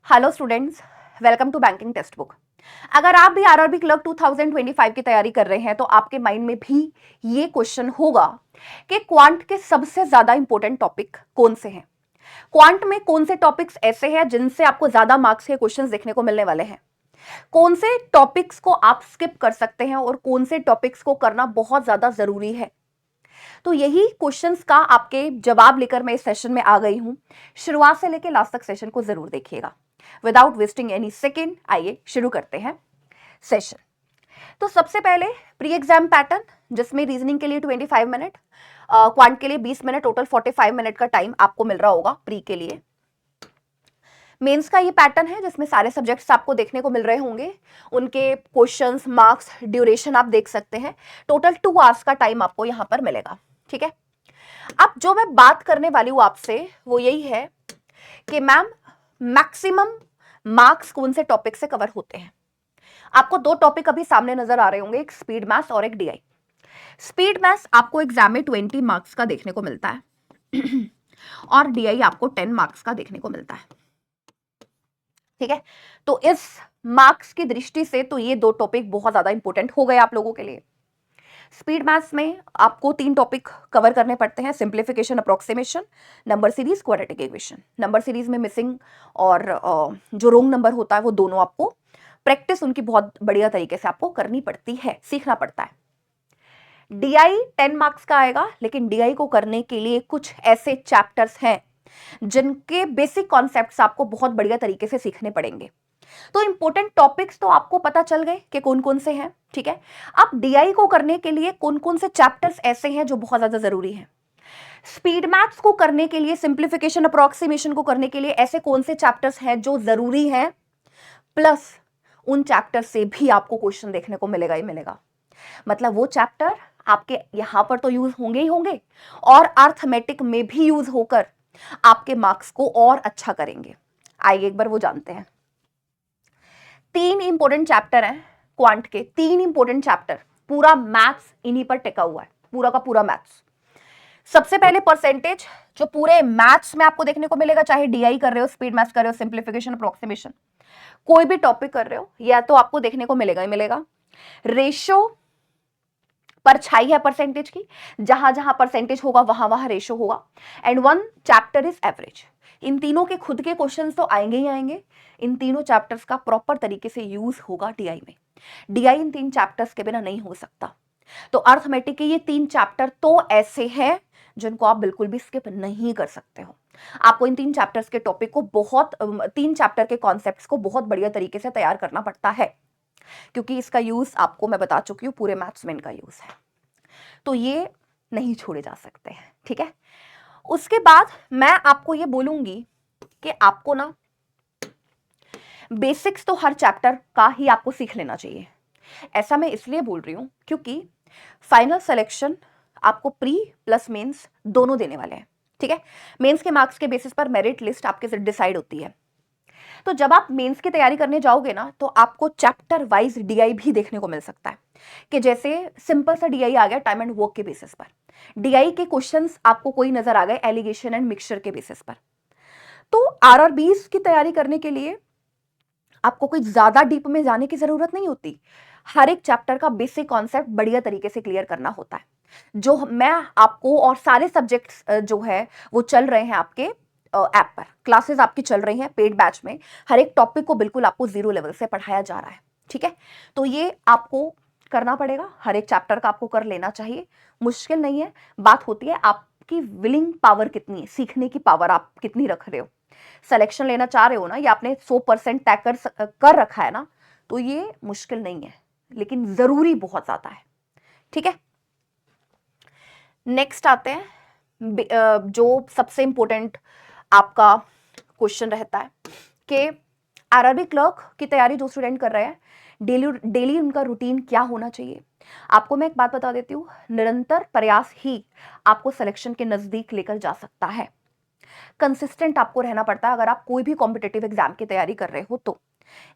Hello students, welcome to banking textbook. अगर आप भी आरआरबी क्लर्क 2025 की तैयारी कर रहे हैं तो आपके माइंड में भी ये क्वेश्चन होगा कि क्वांट के सबसे ज्यादा इंपॉर्टेंट टॉपिक कौन से हैं। क्वांट में कौन से टॉपिक्स ऐसे हैं जिनसे आपको ज्यादा मार्क्स के क्वेश्चंस देखने को मिलने वाले हैं, कौन से टॉपिक्स को आप स्किप कर सकते हैं और कौन से टॉपिक्स को करना बहुत ज्यादा जरूरी है। तो यही क्वेश्चंस का आपके जवाब लेकर मैं इस सेशन में आ गई हूं। शुरुआत से लेकर लास्ट तक सेशन को जरूर देखिएगा। विदाउट वेस्टिंग एनी सेकेंड, आइए शुरू करते हैं सेशन। तो सबसे पहले प्री एग्जाम पैटर्न, जिसमें रीजनिंग के लिए 25 मिनट, क्वांट के लिए 20 मिनट, टोटल 45 मिनट का टाइम आपको मिल रहा होगा प्री के लिए। मेंस का ये पैटर्न है जिसमें सारे सब्जेक्ट्स आपको देखने को मिल रहे होंगे, उनके क्वेश्चंस, मार्क्स, ड्यूरेशन आप देख सकते हैं। टोटल 2 आवर्स का टाइम आपको यहां पर मिलेगा। ठीक है, अब जो मैं बात करने वाली हूं आपसे वो यही है कि मैम मैक्सिमम मार्क्स कौन से टॉपिक से कवर होते हैं। आपको 2 टॉपिक अभी सामने नजर आ रहे होंगे, एक स्पीड मैथ्स और एक डीआई। स्पीड मैथ्स आपको एग्जाम में 20 मार्क्स का देखने को मिलता है और डीआई आपको 10 मार्क्स का देखने को मिलता है। ठीक है, तो इस मार्क्स की दृष्टि से तो ये 2 टॉपिक बहुत ज्यादा इंपॉर्टेंट हो गए आप लोगों के लिए। स्पीड मैथ्स में आपको 3 टॉपिक कवर करने पड़ते हैं, simplification, approximation, number series, quadratic equation. Number series में मिसिंग और जो रोंग नंबर होता है वो दोनों आपको प्रैक्टिस उनकी बहुत बढ़िया तरीके से आपको करनी पड़ती है, सीखना पड़ता है। डीआई 10 मार्क्स का आएगा, लेकिन डीआई को करने के लिए कुछ ऐसे चैप्टर्स हैं जिनके बेसिक कॉन्सेप्ट्स आपको बहुत बढ़िया तरीके से सीखने पड़ेंगे। तो इंपॉर्टेंट टॉपिक्स तो आपको पता चल गए कि कौन कौन से हैं। ठीक है, अब डीआई को करने के लिए कौन कौन से चैप्टर्स ऐसे हैं जो बहुत ज्यादा जरूरी हैं। स्पीड मैथ्स को करने के लिए, सिंप्लीफिकेशन, अप्रोक्सीमेशन को करने के लिए ऐसे कौन से चैप्टर्स हैं जो जरूरी हैं, प्लस उन चैप्टर से भी आपको क्वेश्चन देखने को मिलेगा ही मिलेगा। मतलब वो चैप्टर आपके यहां पर तो यूज होंगे ही होंगे और अर्थमेटिक में भी यूज होकर आपके मार्क्स को और अच्छा करेंगे। आइए एक बार वो जानते हैं। 3 इंपॉर्टेंट चैप्टर हैं क्वांट के, 3 इंपॉर्टेंट चैप्टर। पूरा मैथ्स इन्हीं पर टिका हुआ है, पूरा का पूरा मैथ्स। सबसे पहले परसेंटेज जो पूरे मैथ्स में आपको देखने को मिलेगा, चाहे डीआई कर रहे हो, स्पीड मैथ्स कर रहे हो, सिंप्लीफिकेशन, अप्रोक्सीमेशन, कोई भी टॉपिक कर रहे हो, या तो आपको देखने को मिलेगा ही मिलेगा। रेशो पर छाई है परसेंटेज की, जहां जहां परसेंटेज होगा वहां वहां रेशो होगा। And 1 chapter is average. इन तीनों के खुद के क्वेश्चंस तो आएंगे ही आएंगे। इन तीनों चैप्टर्स का प्रॉपर तरीके से यूज होगा डीआई में। डीआई इन 3 चैप्टर्स के बिना नहीं हो सकता। तो अर्थमेटिक के ये 3 चैप्टर तो ऐसे हैं जिनको आप बिल्कुल भी स्किप नहीं कर सकते हो। आपको इन 3 चैप्टर्स के टॉपिक को बहुत 3 चैप्टर के कॉन्सेप्ट्स को बहुत बढ़िया तरीके से तैयार करना पड़ता है, क्योंकि इसका यूज आपको मैं बता चुकी हूं, पूरे मैथ्स में इनका यूज है। तो ये नहीं छोड़े जा सकते हैं। ठीक है, उसके बाद मैं आपको ये बोलूंगी कि आपको ना बेसिक्स तो हर चैप्टर का ही आपको सीख लेना चाहिए। ऐसा मैं इसलिए बोल रही हूं क्योंकि फाइनल सिलेक्शन आपको प्री प्लस मेंस दोनों देने वाले हैं। ठीक है, मेंस के मार्क्स के बेसिस पर मेरिट लिस्ट आपके डिसाइड होती है। तो जब आप मेंस की तैयारी करने जाओगे ना, तो आपको चैप्टर वाइज डीआई भी देखने को मिल सकता है कि जैसे सिंपल सा डीआई आ गया टाइम एंड वर्क के बेसिस पर, डीआई के क्वेश्चंस आपको कोई नजर आ गए एलिगेशन एंड मिक्सचर के बेसिस पर। तो आरआरबीज की तैयारी करने के लिए आपको कोई ज्यादा डीप में जाने की जरूरत नहीं होती। हर एक चैप्टर का बेसिक कॉन्सेप्ट बढ़िया तरीके से क्लियर करना होता है, जो मैं आपको, और सारे सब्जेक्ट्स जो है वो चल रहे हैं आपके ऐप पर, क्लासेस आपकी चल रही हैं पेड बैच में। हर एक टॉपिक को बिल्कुल आपको 0 लेवल से पढ़ाया जा रहा है। ठीक है, तो ये आपको करना पड़ेगा, हर एक चैप्टर का आपको कर लेना चाहिए। मुश्किल नहीं है, बात होती है आपकी विलिंग पावर कितनी है, सीखने की पावर आप कितनी रख रहे हो। सिलेक्शन लेना चाह रहे हो ना, या आपने 100% तय कर रखा है ना, तो ये मुश्किल नहीं है, लेकिन जरूरी बहुत ज्यादा है। ठीक है, नेक्स्ट आते हैं जो सबसे इंपॉर्टेंट आपका क्वेश्चन रहता है कि आरआरबी क्लर्क की तैयारी जो स्टूडेंट कर रहे हैं, डेली डेली उनका रूटीन क्या होना चाहिए। आपको मैं एक बात बता देती हूँ, निरंतर प्रयास ही आपको सिलेक्शन के नजदीक लेकर जा सकता है। कंसिस्टेंट आपको रहना पड़ता है अगर आप कोई भी कॉम्पिटेटिव एग्जाम की तैयारी कर रहे हो। तो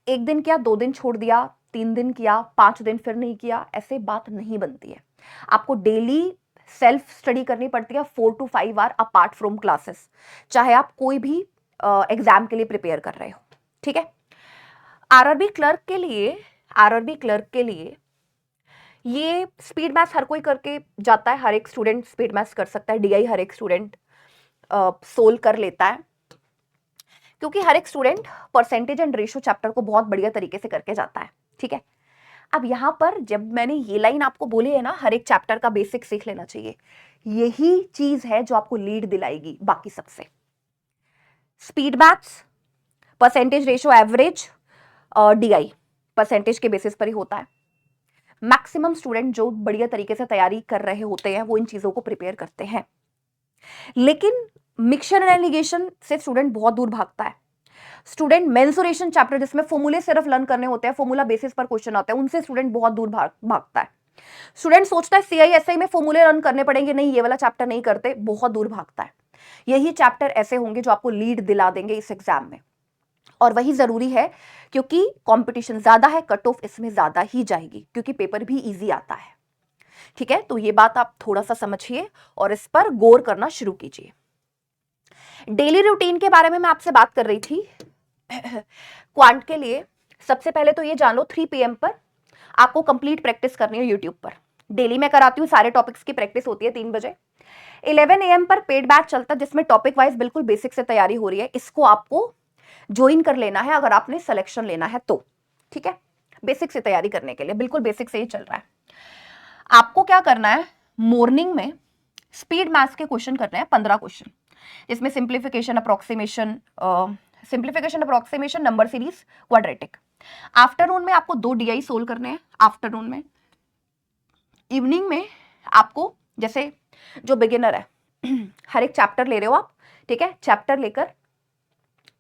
एक दिन किया, 2 दिन छोड़ दिया, 3 दिन किया, 5 दिन फिर नहीं किया, ऐसे बात नहीं बनती है। आपको डेली सेल्फ स्टडी करनी पड़ती है 4 to 5 hour apart from classes, चाहे आप कोई भी एग्जाम के लिए प्रिपेयर कर रहे हो। ठीक है। आरआरबी क्लर्क के लिए ये स्पीड मैथ्स हर कोई करके जाता है, हर एक स्टूडेंट स्पीड मैथ्स कर सकता है, डीआई हर एक स्टूडेंट सोल्व कर लेता है, क्योंकि हर एक student percentage and ratio chapter को बहुत बढ़िया तरीके से करके जाता है। ठीक है, अब यहां पर जब मैंने ये लाइन आपको बोली है ना, हर एक चैप्टर का बेसिक सीख लेना चाहिए, यही चीज है जो आपको लीड दिलाएगी बाकी सबसे। Speed maths, percentage ratio, average, DI percentage के बेसिस पर ही होता है। मैक्सिमम स्टूडेंट जो बढ़िया तरीके से तैयारी कर रहे होते हैं वो इन चीजों को प्रिपेयर करते हैं, लेकिन मिक्सचर एंड एलिगेशन से स्टूडेंट बहुत दूर भागता है। स्टूडेंट मेंसुरेशन चैप्टर जिसमें फॉर्मूले सिर्फ लर्न करने होते हैं, फॉर्मूला बेसिस पर क्वेश्चन आता है, उनसे स्टूडेंट बहुत दूर भागता है। स्टूडेंट सोचता है सीआईएसआई में फॉर्मूले लर्न करने पड़ेंगे, नहीं ये वाला चैप्टर नहीं करते, बहुत दूर भागता है। यही चैप्टर ऐसे होंगे जो आपको लीड दिला देंगे इस एग्जाम में, और वही जरूरी है क्योंकि कंपटीशन ज्यादा है, कट ऑफ इसमें ज्यादा ही जाएगी, क्योंकि पेपर भी इजी आता है। ठीक है, तो ये बात आप थोड़ा सा समझिए और इस पर गौर करना शुरू कीजिए। डेली रूटीन के बारे में मैं आपसे बात कर रही थी। क्वांट के लिए सबसे पहले तो ये जान लो 3 PM पर आपको कंप्लीट प्रैक्टिस करनी है यूट्यूब पर। डेली मैं कराती हूँ, सारे टॉपिक्स की प्रैक्टिस होती है 3 बजे। 11 AM पर पेड बैच चलता है जिसमें टॉपिक वाइज बिल्कुल बेसिक से तैयारी हो रही है, इसको आपको ज्वाइन कर लेना है अगर आपने सिलेक्शन लेना है तो। ठीक है, बेसिक से तैयारी करने के लिए बिल्कुल बेसिक से ही चल रहा है। आपको क्या करना है, मॉर्निंग में स्पीड मैथ्स के क्वेश्चन करने हैं 15 क्वेश्चन, जिसमें simplification, approximation, number series, quadratic. Afternoon में आपको 2 डीआई सोल्व करने हैं आफ्टरनून में। इवनिंग में आपको, जैसे जो बिगिनर है हर एक चैप्टर ले रहे हो आप, ठीक है, चैप्टर लेकर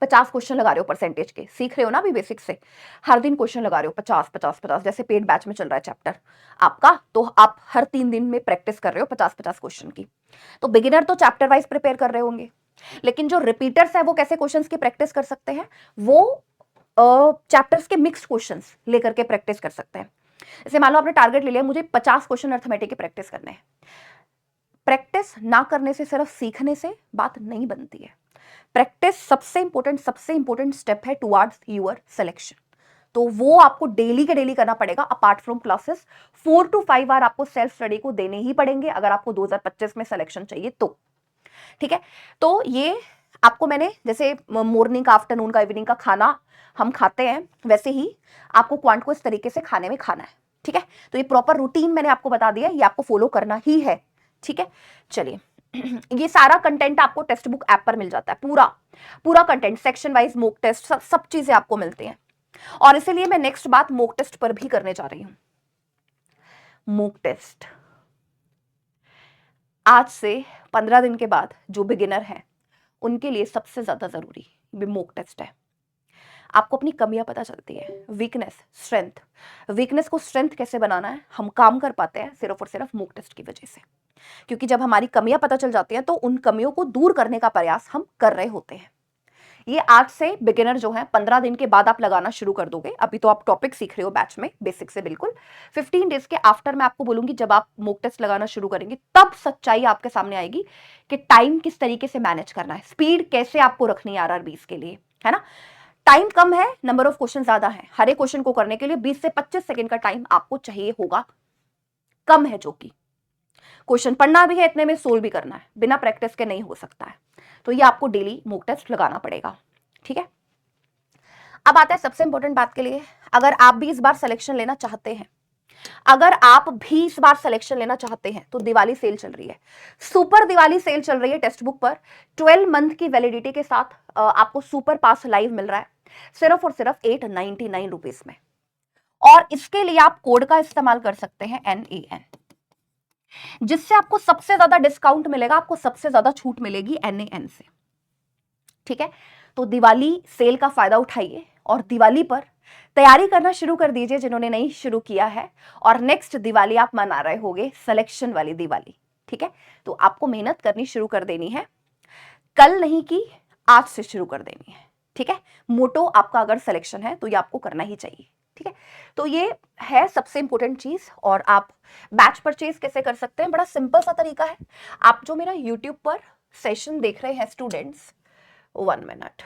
50 क्वेश्चन लगा रहे हो, परसेंटेज के सीख रहे हो ना अभी बेसिक से, हर दिन क्वेश्चन लगा रहे हो 50-50-50, जैसे पेड बैच में चल रहा है चैप्टर आपका, तो आप हर 3 दिन में प्रैक्टिस कर रहे हो 50-50 क्वेश्चन की। तो बिगिनर तो चैप्टर वाइज प्रिपेयर कर रहे होंगे, लेकिन जो रिपीटर्स है वो कैसे क्वेश्चंस की प्रैक्टिस कर सकते हैं, वो चैप्टर्स के मिक्स्ड क्वेश्चंस लेकर के प्रैक्टिस कर सकते हैं। जैसे मान लो आपने टारगेट ले लिया मुझे 50 क्वेश्चन अर्थमेटिक की प्रैक्टिस करने हैं। प्रैक्टिस ना करने से, सिर्फ सीखने से बात नहीं बनती है। प्रैक्टिस सबसे इंपॉर्टेंट स्टेप है टुवर्ड्स योर सिलेक्शन, तो वो आपको डेली के डेली करना पड़ेगा। Apart from classes 4 to 5 hour आपको सेल्फ स्टडी को देने ही पड़ेंगे अगर आपको 2025 में सिलेक्शन चाहिए तो। ठीक है, तो ये आपको मैंने, जैसे मॉर्निंग का, आफ्टरनून का, इवनिंग का खाना हम खाते हैं, वैसे ही आपको क्वांट को इस तरीके से खाने में खाना है। ठीक है, तो ये प्रॉपर रूटीन मैंने आपको बता दिया, ये आपको फॉलो करना ही है। ठीक है, चलिए ये सारा कंटेंट आपको टेक्स्ट बुक ऐप पर मिल जाता है, पूरा content, section wise mock test, सब चीजें आपको मिलती हैं। और इसीलिए मैं नेक्स्ट बात मॉक टेस्ट पर भी करने जा रही हूं। मॉक टेस्ट आज से 15 दिन के बाद जो बिगिनर हैं उनके लिए सबसे ज्यादा जरूरी मॉक टेस्ट है। आपको अपनी कमियां पता चलती है, वीकनेस, स्ट्रेंथ। वीकनेस को स्ट्रेंथ कैसे बनाना है, हम काम कर पाते हैं सिर्फ और सिर्फ मॉक टेस्ट की वजह से, क्योंकि जब हमारी कमियां पता चल जाती हैं तो उन कमियों को दूर करने का प्रयास हम कर रहे होते हैं। ये आज से बिगिनर जो है 15 दिन के बाद आप लगाना शुरू कर दोगे। अभी तो आप टॉपिक सीख रहे हो बैच में बेसिक से, बिल्कुल 15 डेज के आफ्टर मैं आपको बोलूंगी, जब आप मॉक टेस्ट लगाना शुरू करेंगे तब सच्चाई आपके सामने आएगी कि टाइम किस तरीके से मैनेज करना है, स्पीड कैसे आपको रखनी है आरआरबीस के लिए, है ना। टाइम कम है, नंबर ऑफ क्वेश्चन ज्यादा है, हर एक क्वेश्चन को करने के लिए 20 से 25 सेकंड का टाइम आपको चाहिए होगा, कम है, जो कि क्वेश्चन पढ़ना भी है, इतने में सोल्व भी करना है, बिना प्रैक्टिस के नहीं हो सकता है। तो ये आपको डेली मॉक टेस्ट लगाना पड़ेगा। ठीक है, अब आता है सबसे इंपॉर्टेंट बात के लिए, अगर आप भी इस बार सिलेक्शन लेना चाहते हैं, तो दिवाली सेल चल रही है, सुपर दिवाली सेल चल रही है टेक्स्ट बुक पर। 12 मंथ की वैलिडिटी के साथ आपको सुपर पास लाइव मिल रहा है सिर्फ और सिर्फ 899 रुपीज में, और इसके लिए आप कोड का इस्तेमाल कर सकते हैं NAN, जिससे आपको सबसे ज्यादा डिस्काउंट मिलेगा, आपको सबसे ज्यादा छूट मिलेगी NAN से। ठीक है, तो दिवाली सेल का फायदा उठाइए और दिवाली पर तैयारी करना शुरू कर दीजिए जिन्होंने नहीं शुरू किया है, और नेक्स्ट दिवाली आप मना रहे होगे सिलेक्शन वाली दिवाली। ठीक है, तो आपको मेहनत करनी शुरू कर देनी है, कल नहीं की आज से शुरू कर देनी है। ठीक है, मोटो आपका अगर सिलेक्शन है तो ये आपको करना ही चाहिए। ठीक है, तो ये है सबसे इंपॉर्टेंट चीज। और आप बैच परचेज कैसे कर सकते हैं, बड़ा सिंपल सा तरीका है। आप जो मेरा यूट्यूब पर सेशन देख रहे हैं स्टूडेंट्स, 1 मिनट,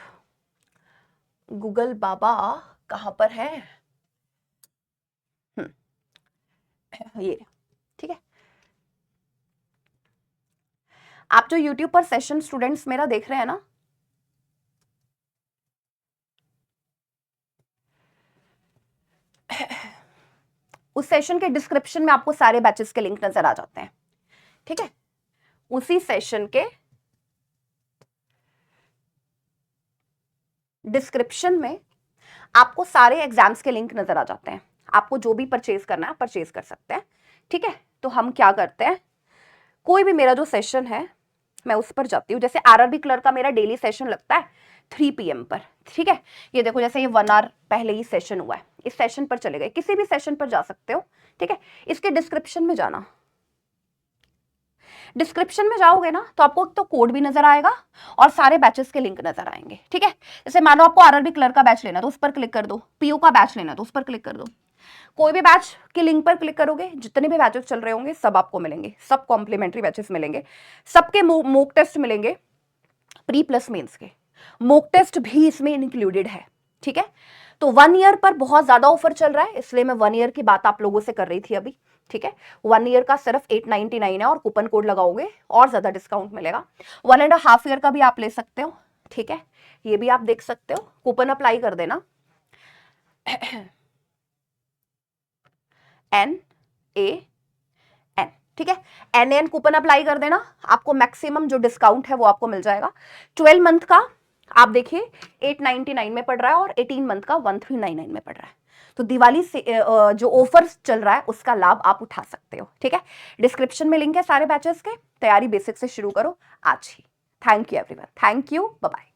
गूगल बाबा कहां पर है? ये, ठीक है। आप जो YouTube पर सेशन स्टूडेंट्स मेरा देख रहे हैं ना, उस सेशन के डिस्क्रिप्शन में आपको सारे बैचेस के लिंक नजर आ जाते हैं, ठीक है। उसी सेशन के डिस्क्रिप्शन में आपको सारे एग्जाम्स के लिंक नजर आ जाते हैं। आपको जो भी परचेज करना है परचेज कर सकते हैं, ठीक है। तो हम क्या करते हैं, कोई भी मेरा जो सेशन है मैं उस पर जाती हूँ। जैसे आरआरबी क्लर्क का मेरा डेली सेशन लगता है 3 PM पर, ठीक है। ये देखो, जैसे ये 1 आवर पहले ही सेशन हुआ है, इस सेशन पर चले गए, किसी भी सेशन पर जा सकते हो, ठीक है। इसके डिस्क्रिप्शन में जाना, डिस्क्रिप्शन में जाओगे ना तो आपको तो कोड भी नजर आएगा और सारे बैचेस के लिंक नजर आएंगे, ठीक है। जैसे मान लो आपको आरआरबी क्लर्क का बैच लेना तो उस पर क्लिक कर दो, पीओ का बैच लेना तो उस पर क्लिक कर दो। कोई भी बैच के लिंक पर क्लिक करोगे, जितने भी बैचेस चल रहे होंगे सब आपको मिलेंगे, सब कॉम्प्लीमेंट्री बैचेस मिलेंगे, सबके मॉक टेस्ट मिलेंगे, प्री प्लस मेंस के मॉक टेस्ट भी इसमें इंक्लूडेड है, ठीक है। तो 1 ईयर पर बहुत ज्यादा ऑफर चल रहा है, इसलिए मैं 1 ईयर की बात आप लोगों से कर रही थी अभी, ठीक है। 1 ईयर का सिर्फ 899 है और कूपन कोड लगाओगे और ज्यादा डिस्काउंट मिलेगा। 1.5 ईयर का भी आप ले सकते हो, ठीक है। ये भी आप देख सकते हो, कूपन अप्लाई कर देना NAN, ठीक है। NAN कूपन अप्लाई कर देना, आपको मैक्सिमम जो डिस्काउंट है वो आपको मिल जाएगा। 12 मंथ का आप देखिए 899 में पड़ रहा है और 18 मंथ का 1399 में पड़ रहा है। तो दिवाली से जो ऑफर चल रहा है उसका लाभ आप उठा सकते हो, ठीक है। डिस्क्रिप्शन में लिंक है सारे बैचेस के। तैयारी बेसिक से शुरू करो आज ही। Thank you everyone, thank you, bye bye.